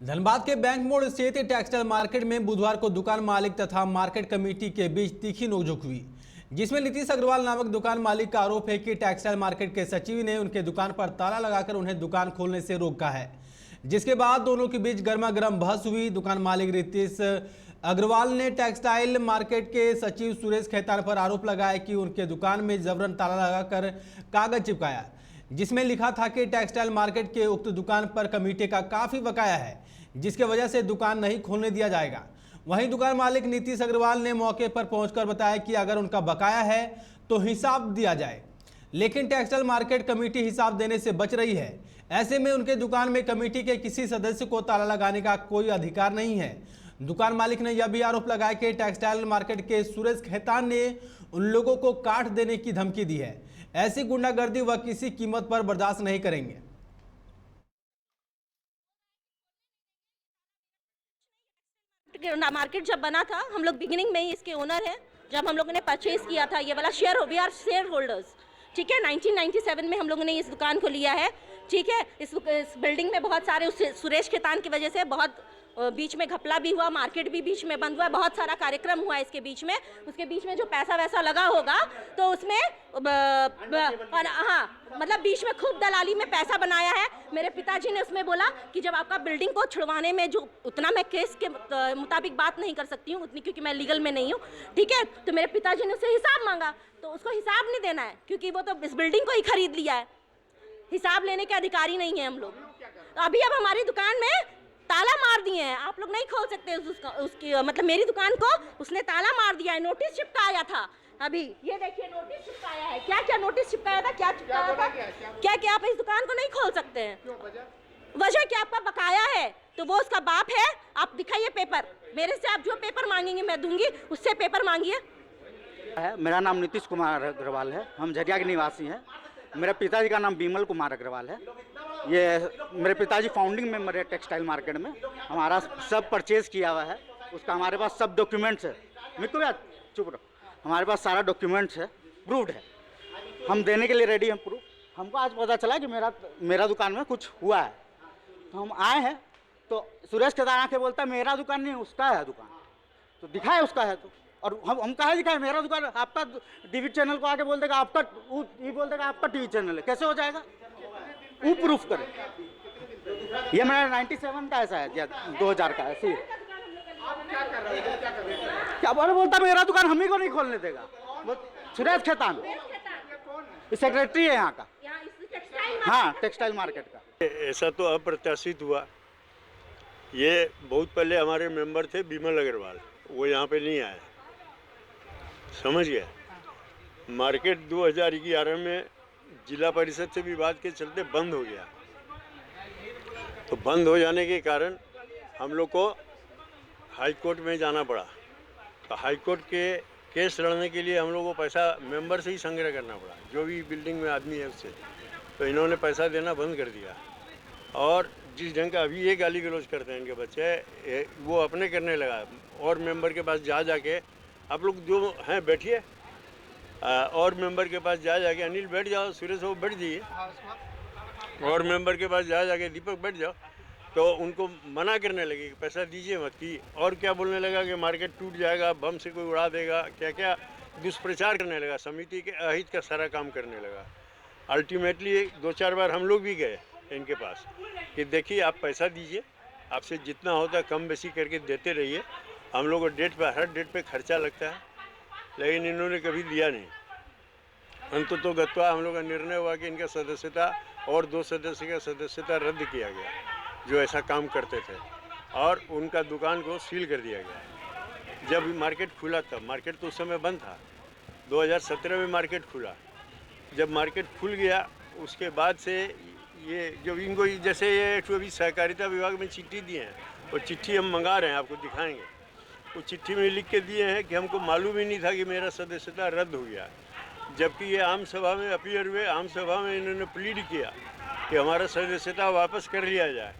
धनबाद के बैंक मोड़ स्थित टेक्सटाइल मार्केट में बुधवार को दुकान मालिक तथा मार्केट कमेटी के बीच तीखी नोकझोंक हुई, जिसमें नीतीश अग्रवाल नामक दुकान मालिक का आरोप है कि टेक्सटाइल मार्केट के सचिव ने उनके दुकान पर ताला लगाकर उन्हें दुकान खोलने से रोका है, जिसके बाद दोनों के बीच गर्मागर्म बहस हुई। दुकान मालिक नीतीश अग्रवाल ने टेक्सटाइल मार्केट के सचिव सुरेश खेतान पर आरोप लगाया कि उनके दुकान में जबरन ताला लगाकर कागज चिपकाया, जिसमें लिखा था कि टेक्सटाइल मार्केट के उक्त दुकान पर कमेटी का काफी बकाया है, जिसके वजह से दुकान नहीं खोलने दिया जाएगा। वहीं दुकान मालिक नीतीश अग्रवाल ने मौके पर पहुंचकर बताया कि अगर उनका बकाया है तो हिसाब दिया जाए, लेकिन टेक्सटाइल मार्केट कमेटी हिसाब देने से बच रही है। ऐसे में उनके दुकान में कमेटी के किसी सदस्य को ताला लगाने का कोई अधिकार नहीं है। दुकान मालिक ने यह भी आरोप लगाया कि टेक्सटाइल मार्केट के सुरेश खेतान ने उन लोगों को काट देने की धमकी दी है। ऐसी गुंडागर्दी वह किसी कीमत पर बर्दाश्त नहीं करेंगे। मार्केट जब बना था, हम लोग बिगिनिंग में ही इसके ओनर हैं। जब हम लोगों ने परचेज किया था ये वाला वी आर शेयर होल्डर्स, ठीक है। 1997 में हम लोगों ने इस दुकान को लिया है, ठीक है। इस बिल्डिंग में बहुत सारे सुरेश खेतान की वजह से बहुत बीच में घपला भी हुआ, मार्केट भी बीच में बंद हुआ, बहुत सारा कार्यक्रम हुआ इसके बीच में। उसके बीच में जो पैसा वैसा लगा होगा तो उसमें हाँ, मतलब बीच में खूब दलाली में पैसा बनाया है। मेरे पिताजी ने उसमें बोला कि जब आपका बिल्डिंग को छुड़वाने में जो उतना मैं केस के मुताबिक बात नहीं कर सकती हूँ उतनी, क्योंकि मैं लीगल में नहीं हूँ, ठीक है। तो मेरे पिताजी ने उससे हिसाब मांगा, तो उसको हिसाब नहीं देना है क्योंकि वो तो इस बिल्डिंग को ही खरीद लिया है, हिसाब लेने के अधिकारी नहीं है हम लोग। तो अभी अब हमारी दुकान में ताला मार दिए हैं, आप लोग नहीं खोल सकते उसकी मतलब मेरी दुकान को उसने ताला मार दिया है। नोटिस चिपकाया था, अभी ये देखिए नोटिस चिपकाया है। क्या क्या नोटिस चिपकाया था, क्या चिपकाया था, क्या क्या आप इस दुकान को नहीं खोल सकते हैं। वजह क्या, आपका बकाया है तो वो उसका बाप है। आप दिखाइए पेपर, मेरे से आप जो पेपर मांगेंगे मैं दूंगी, उससे पेपर मांगिए। मेरा नाम नीतीश कुमार अग्रवाल है, हम झरिया के निवासी हैं। मेरे पिताजी का नाम बिमल कुमार अग्रवाल है। ये मेरे पिताजी फाउंडिंग मेंबर है टेक्सटाइल मार्केट में। हमारा सब परचेज किया हुआ है, उसका हमारे पास सब डॉक्यूमेंट्स है। मित्तू यार चुप रहो, हमारे पास सारा डॉक्यूमेंट्स है, प्रूव्ड है, हम देने के लिए रेडी हैं प्रूफ। हमको आज पता चला कि मेरा दुकान में कुछ हुआ है, तो हम आए हैं। तो सुरेश खेतान आके बोलता है मेरा दुकान नहीं उसका है दुकान, तो दिखाए उसका है तो, और हम कहा दिखाए मेरा दुकान। आपका टीवी चैनल को आके बोल देगा आपका, ये बोल देगा आपका टीवी चैनल है, कैसे हो जाएगा? वो प्रूफ करे। ये मेरा 97 का ऐसा है या 2000 का है। क्या बोलता मेरा दुकान हम ही को नहीं खोलने देगा। सुरेश खेतान सेक्रेटरी है यहाँ का, हाँ टेक्सटाइल मार्केट का। ऐसा तो अप्रत्याशित हुआ। ये बहुत पहले हमारे मेंबर थे बिमल अग्रवाल, वो यहाँ पे नहीं आए, समझ गया। मार्केट 2011 में जिला परिषद से विवाद के चलते बंद हो गया, तो बंद हो जाने के कारण हम लोग को हाई कोर्ट में जाना पड़ा। तो हाई कोर्ट के केस लड़ने के लिए हम लोग को पैसा मेंबर से ही संग्रह करना पड़ा, जो भी बिल्डिंग में आदमी है उससे। तो इन्होंने पैसा देना बंद कर दिया, और जिस ढंग का अभी ये गाली गलौज करते हैं इनके बच्चे, वो अपने करने लगा। और मेंबर के पास जाके आप लोग जो हैं बैठिए, और मेंबर के पास जाके अनिल बैठ जाओ, सुरेश वो बैठ जाइए, और मेंबर के पास जाके दीपक बैठ जाओ। तो उनको मना करने लगे कि पैसा दीजिए मत की। और क्या बोलने लगा कि मार्केट टूट जाएगा, बम से कोई उड़ा देगा, क्या क्या दुष्प्रचार करने लगा, समिति के अहित का सारा काम करने लगा। अल्टीमेटली 2-4 बार हम लोग भी गए इनके पास कि देखिए आप पैसा दीजिए, आपसे जितना होता है कम बेसी करके देते रहिए, हम लोग को हर डेट पे खर्चा लगता है। लेकिन इन्होंने कभी दिया नहीं। अंततः गत्वा हम लोग का निर्णय हुआ कि इनका सदस्यता और 2 सदस्य का सदस्यता रद्द किया गया, जो ऐसा काम करते थे, और उनका दुकान को सील कर दिया गया। जब मार्केट खुला तब, मार्केट तो उस समय बंद था, 2017 में मार्केट खुला। जब मार्केट खुल गया उसके बाद से ये जो इनको जैसे ये अभी सहकारिता विभाग में चिट्ठी दिए हैं, वो चिट्ठी हम मंगा रहे हैं, आपको दिखाएंगे। वो चिट्ठी में लिख के दिए हैं कि हमको मालूम ही नहीं था कि मेरा सदस्यता रद्द हो गया। जबकि ये आम सभा में अपीयर हुए, आम सभा में इन्होंने प्लीड किया कि हमारा सदस्यता वापस कर लिया जाए।